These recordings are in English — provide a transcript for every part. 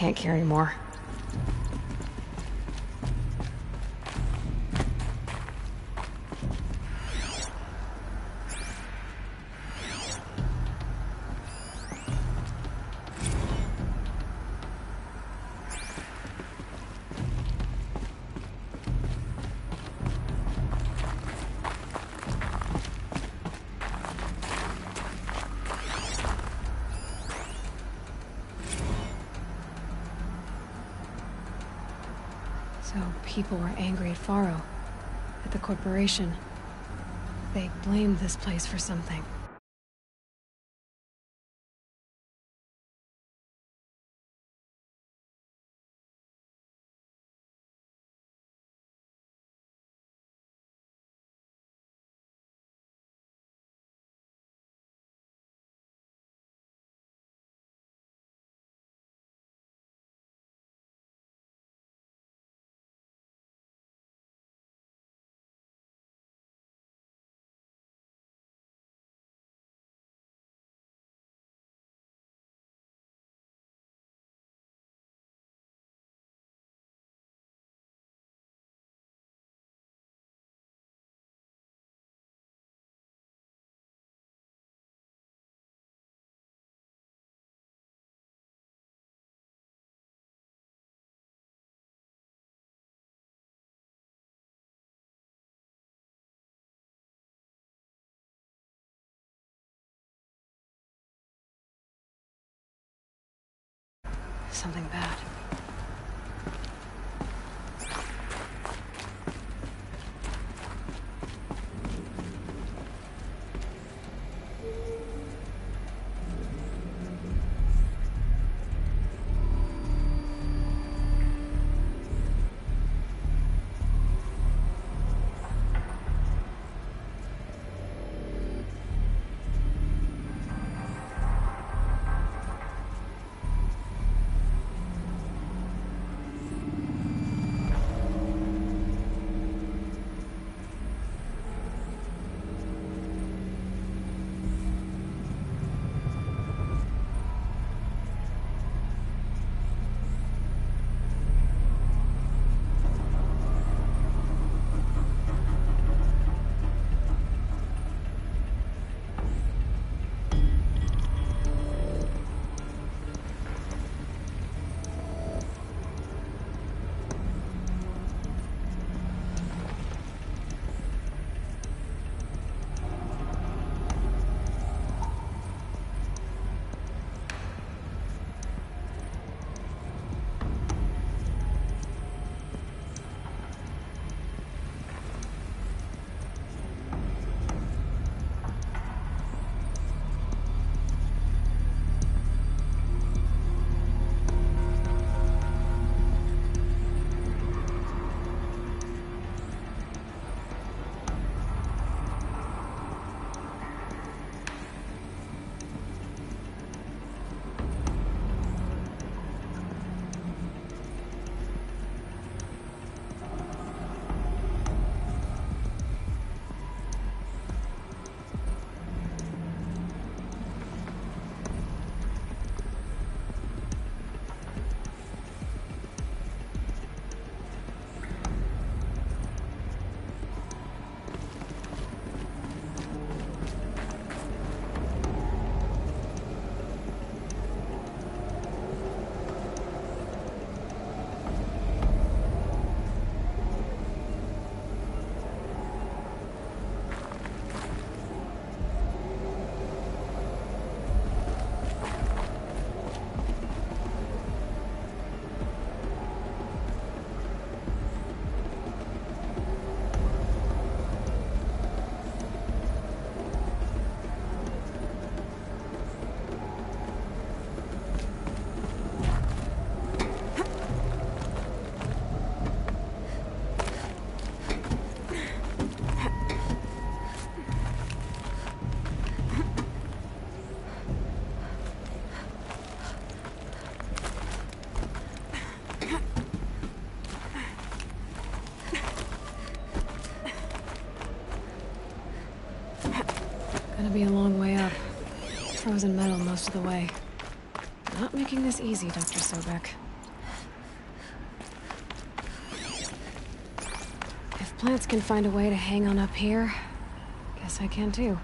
can't carry more. So people were angry at Faro, at the corporation. They blamed this place for something. Something bad. Gonna be a long way up. Frozen metal most of the way. Not making this easy, Dr. Sobek. plants can find a way to hang on up here, guess I can too.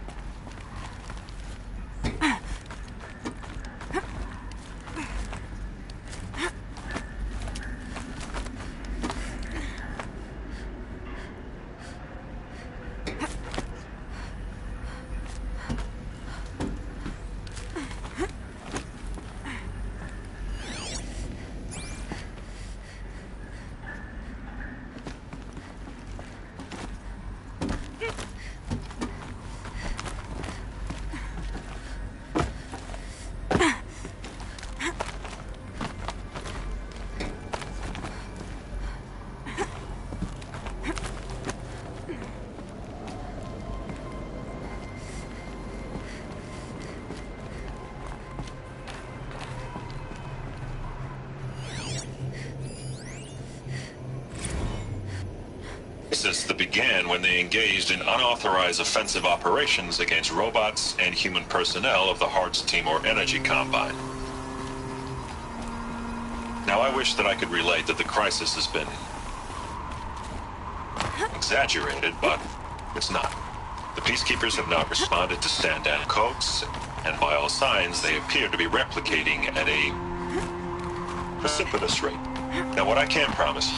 That began when they engaged in unauthorized offensive operations against robots and human personnel of the Hearts Timor Energy Combine. Now, I wish that I could relate that the crisis has been exaggerated, but it's not. The Peacekeepers have not responded to stand-down codes, and by all signs, they appear to be replicating at a precipitous rate. Now, what I can promise,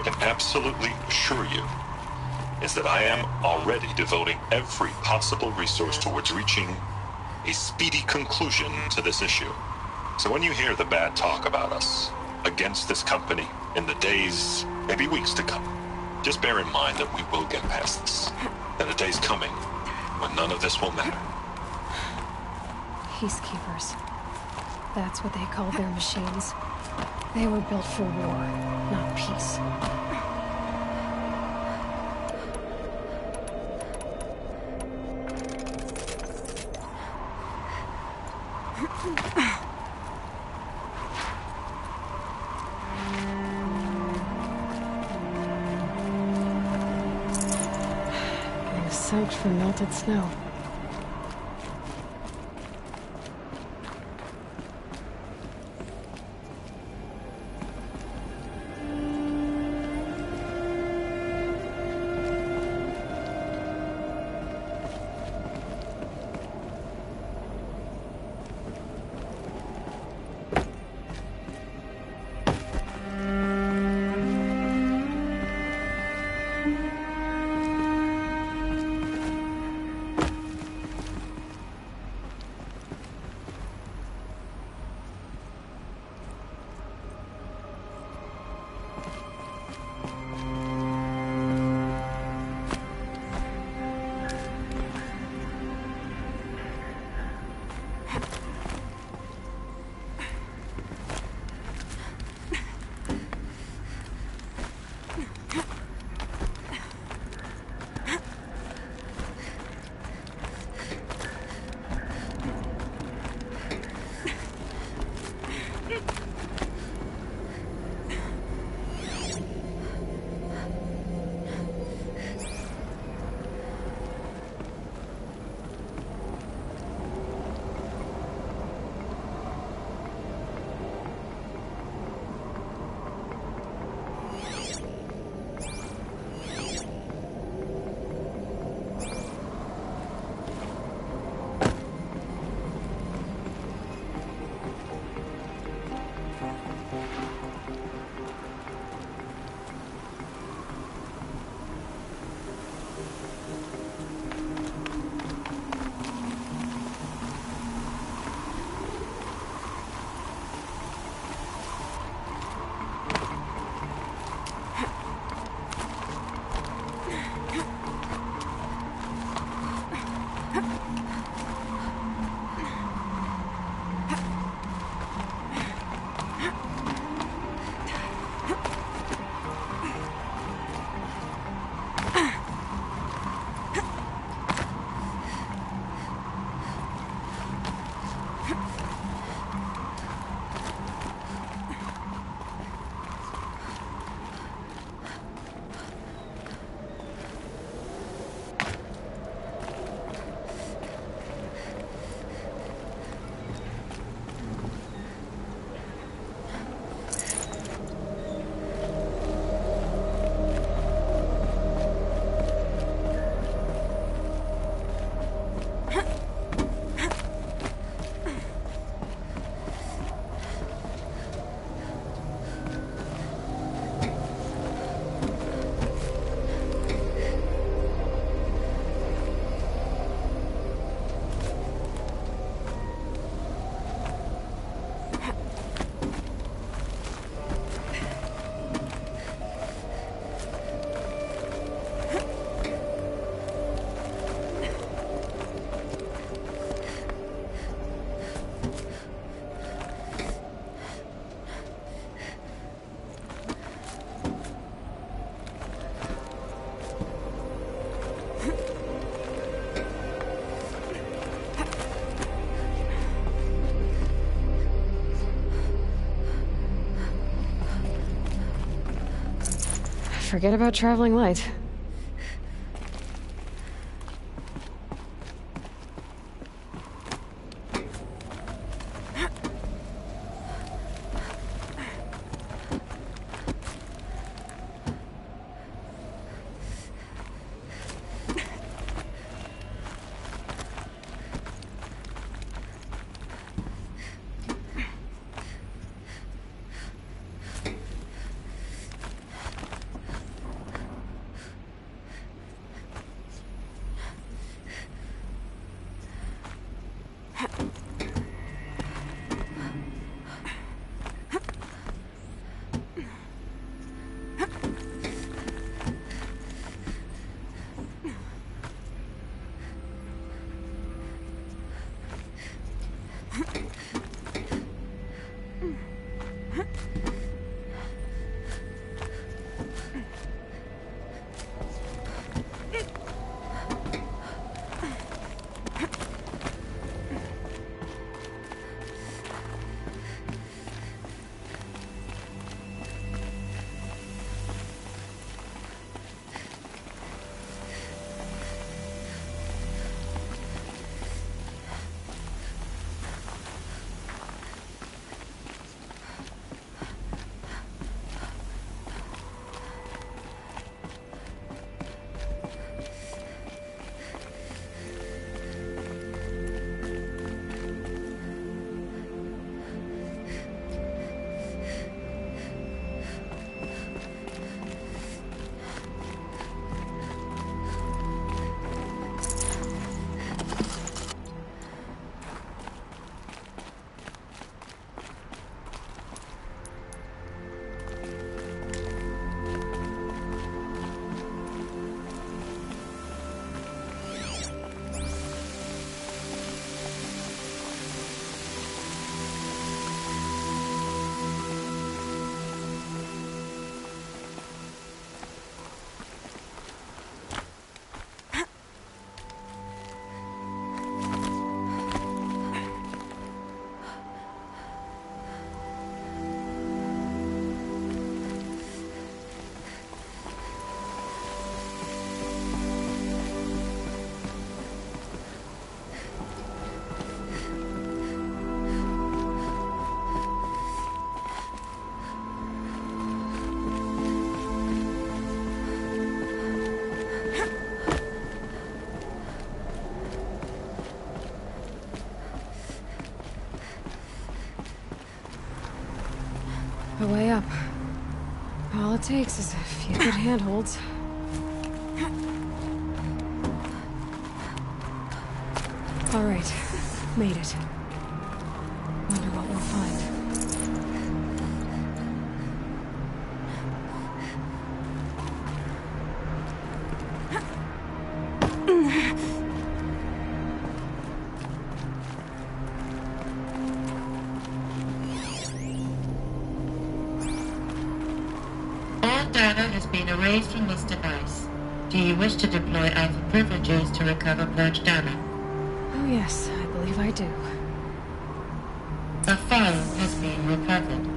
can absolutely assure you, is that I am already devoting every possible resource towards reaching a speedy conclusion to this issue. So when you hear the bad talk about us against this company in the days, maybe weeks to come, just bear in mind that we will get past this. That a day's coming when none of this will matter. Peacekeepers. That's what they called their machines. They were built for war, not peace. Getting soaked from melted snow. forget about traveling light. A way up. All it takes is a few good handholds. All right, made it. Wonder what we'll find. Data has been erased from this device. Do you wish to deploy Alpha privileges to recover purged data? Oh yes, I believe I do. A file has been recovered.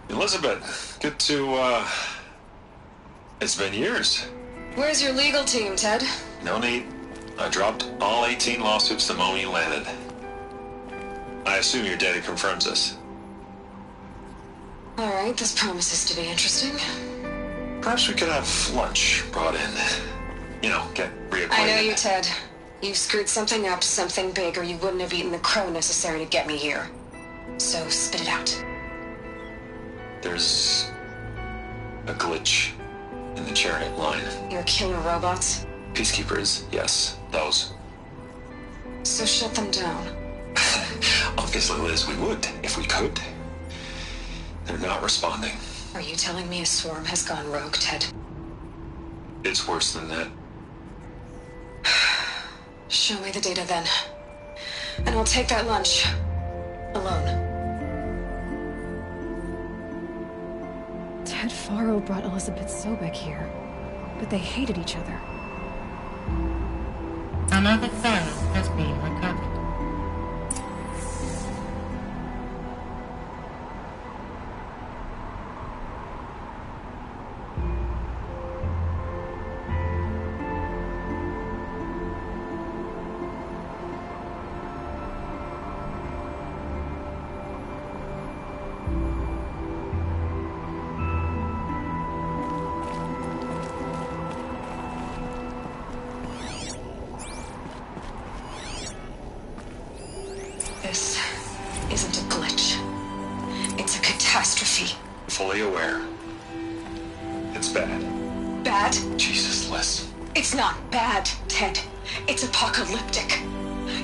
Elizabeth, good to, it's been years. Where's your legal team, Ted? No need. I dropped all 18 lawsuits the moment you landed. I assume your data confirms this. All right, this promises to be interesting. Perhaps we could have lunch brought in. You know, get reacquainted. I know you, Ted. You've screwed something up, something big, or you wouldn't have eaten the crow necessary to get me here. So spit it out. There's a glitch in the chariot line. Your killer robots? Peacekeepers, yes, those. So shut them down. Obviously, Liz, we would, if we could. They're not responding. Are you telling me a swarm has gone rogue, Ted? It's worse than that. Show me the data then. And I'll take that lunch. Alone. Ted Faro brought Elizabeth Sobek here, but they hated each other. Another file has been recovered. This isn't a glitch. It's a catastrophe. Fully aware. It's bad. Bad? Jesus, Liz. It's not bad, Ted. It's apocalyptic.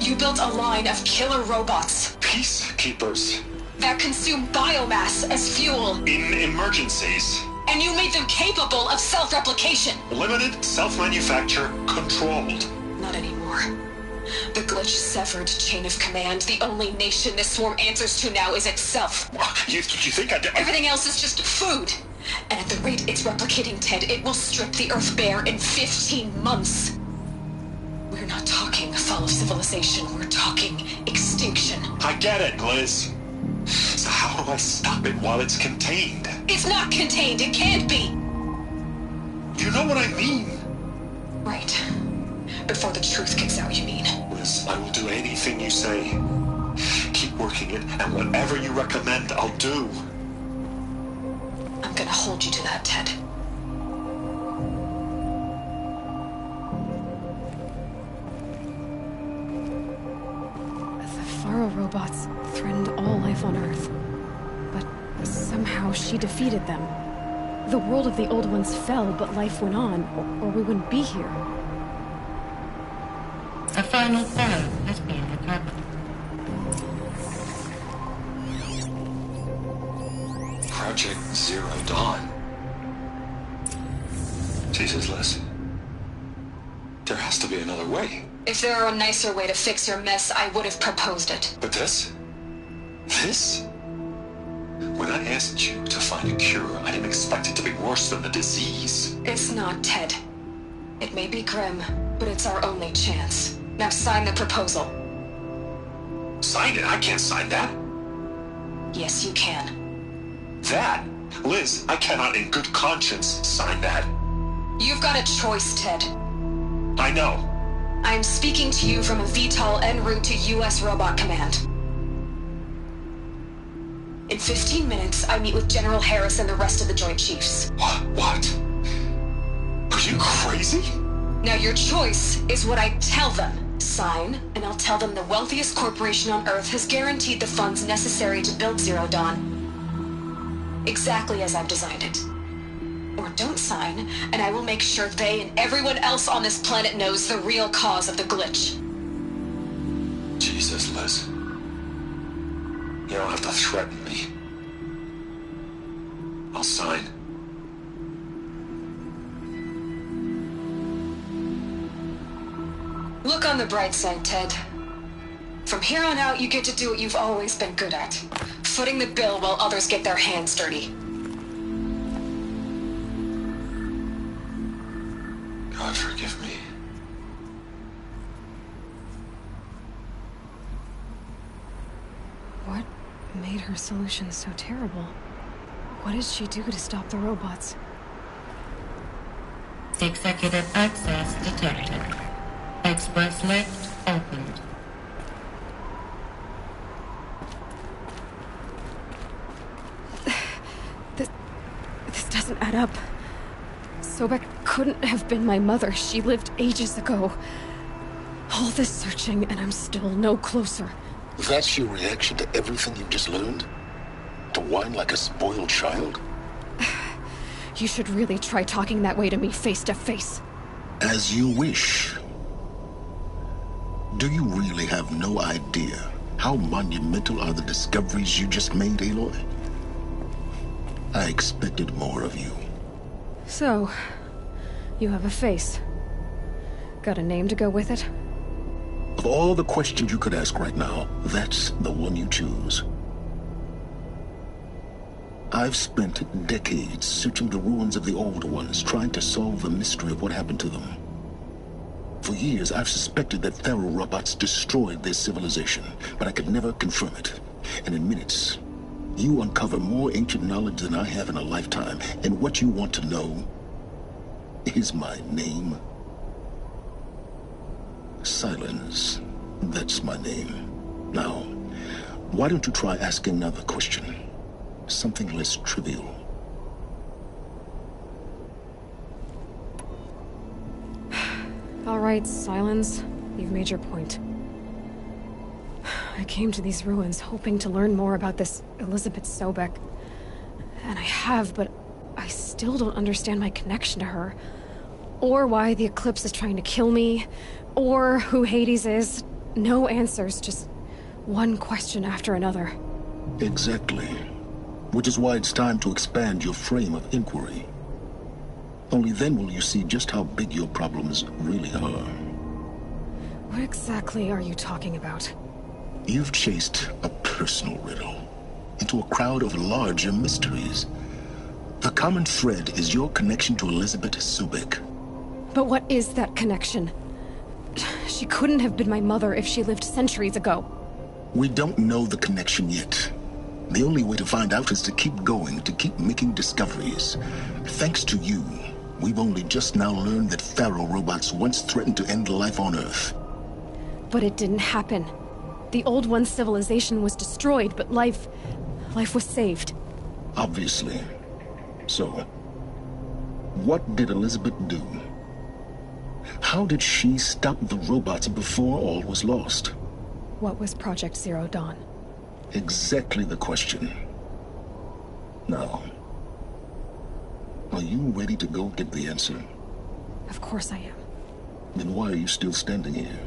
You built a line of killer robots Peacekeepers. that consume biomass as fuel, In emergencies. and you made them capable of self-replication. Limited, self-manufacture, controlled. Not anymore. The glitch severed chain of command. The only nation this swarm answers to now is itself. You think I... Everything else is just food. And at the rate it's replicating, Ted, it will strip the Earth bare in 15 months. We're not talking fall of civilization. We're talking extinction. I get it, Liz. So how do I stop it while it's contained? It's not contained. It can't be. You know what I mean? Right. Before the truth gets out, you mean? Liz, I will do anything you say. Keep working it, and whatever you recommend, I'll do. I'm gonna hold you to that, Ted. The Faro robots threatened all life on Earth. But somehow she defeated them. The world of the old ones fell, but life went on, or we wouldn't be here. A final file has been recovered. Project Zero Dawn. Jesus, Liz. There has to be another way. If there were a nicer way to fix your mess, I would have proposed it. But this? This? When I asked you to find a cure, I didn't expect it to be worse than the disease. It's not, Ted. It may be grim, but it's our only chance. Now sign the proposal. Sign it? I can't sign that. Yes, you can. That? Liz, I cannot in good conscience sign that. You've got a choice, Ted. I know. I'm speaking to you from a VTOL en route to U.S. Robot Command. In 15 minutes, I meet with General Harris and the rest of the Joint Chiefs. What? Are you crazy? Now your choice is what I tell them. Sign, and I'll tell them the wealthiest corporation on Earth has guaranteed the funds necessary to build Zero Dawn. Exactly as I've designed it. Or don't sign, and I will make sure they and everyone else on this planet knows the real cause of the glitch. Jesus, Liz. You don't have to threaten me. I'll sign. Look on the bright side, Ted. From here on out, you get to do what you've always been good at. Footing the bill while others get their hands dirty. God forgive me. What made her solution so terrible? What did she do to stop the robots? Executive access detected. Express lift opened. This doesn't add up. Sobek couldn't have been my mother. She lived ages ago. All this searching, and I'm still no closer. That's your reaction to everything you've just learned? To whine like a spoiled child? You should really try talking that way to me face to face. As you wish. Do you really have no idea how monumental are the discoveries you just made, Aloy? I expected more of you. So, you have a face. Got a name to go with it? Of all the questions you could ask right now, that's the one you choose. I've spent decades searching the ruins of the Old Ones, trying to solve the mystery of what happened to them. For years, I've suspected that Pharaoh robots destroyed their civilization, but I could never confirm it. And in minutes, you uncover more ancient knowledge than I have in a lifetime. And what you want to know is my name. Silence. That's my name. Now, why don't you try asking another question? Something less trivial. All right, Silence. You've made your point. I came to these ruins hoping to learn more about this Elizabeth Sobek. And I have, but I still don't understand my connection to her. Or why the Eclipse is trying to kill me. Or who Hades is. No answers, just one question after another. Exactly. Which is why it's time to expand your frame of inquiry. Only then will you see just how big your problems really are. What exactly are you talking about? You've chased a personal riddle into a crowd of larger mysteries. The common thread is your connection to Elizabeth Sobek. But what is that connection? She couldn't have been my mother if she lived centuries ago. We don't know the connection yet. The only way to find out is to keep going, to keep making discoveries. Thanks to you, we've only just now learned that Pharaoh robots once threatened to end life on Earth. But it didn't happen. The Old One's civilization was destroyed, but life was saved. Obviously. So, what did Elizabeth do? How did she stop the robots before all was lost? What was Project Zero Dawn? Exactly the question. Now, are you ready to go get the answer? Of course I am. Then why are you still standing here?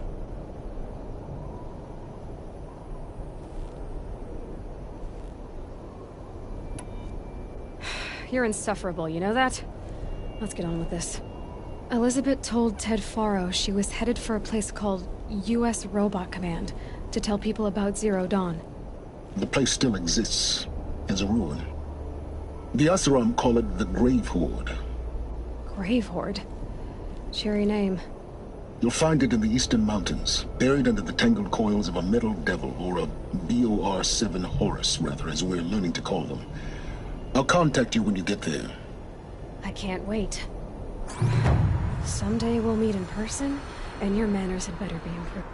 You're insufferable, you know that? Let's get on with this. Elizabeth told Ted Faro she was headed for a place called U.S. Robot Command to tell people about Zero Dawn. The place still exists as a ruin. The Asaram call it the Grave Horde. Grave Horde? Cheery name. You'll find it in the Eastern Mountains, buried under the tangled coils of a metal devil, or a BOR-7 Horus, rather, as we're learning to call them. I'll contact you when you get there. I can't wait. Someday we'll meet in person, and your manners had better be improved.